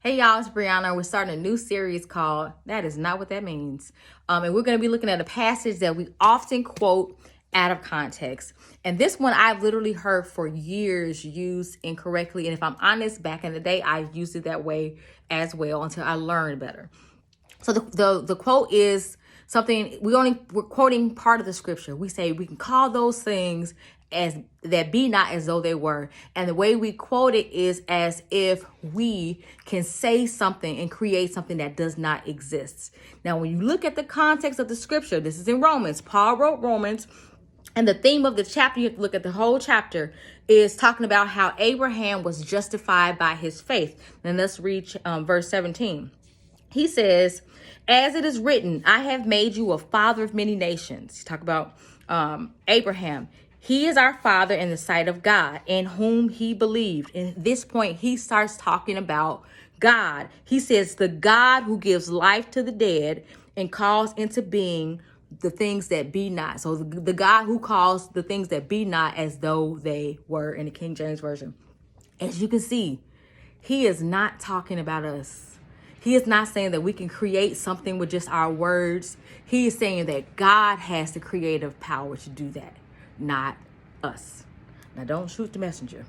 Hey y'all, it's Brianna. We're starting a new series called That Is Not What That Means. And we're going to be looking at a passage that we often quote out of context. And this one I've literally heard for years used incorrectly. And if I'm honest, back in the day, I used it that way as well until I learned better. So the quote is something we're quoting part of the scripture. We say we can call those things as that be not as though they were. And the way we quote it is as if we can say something and create something that does not exist. Now, when you look at the context of the scripture, this is in Romans. Paul wrote Romans. And the theme of the chapter, you have to look at the whole chapter, is talking about how Abraham was justified by his faith. And let's read verse 17. He says, as it is written, I have made you a father of many nations. Talk about Abraham. He is our father in the sight of God, in whom he believed. And at this point, he starts talking about God. He says, the God who gives life to the dead and calls into being the things that be not. So the God who calls the things that be not as though they were, in the King James Version. As you can see, he is not talking about us. He is not saying that we can create something with just our words. He is saying that God has the creative power to do that, not us. Now, don't shoot the messenger.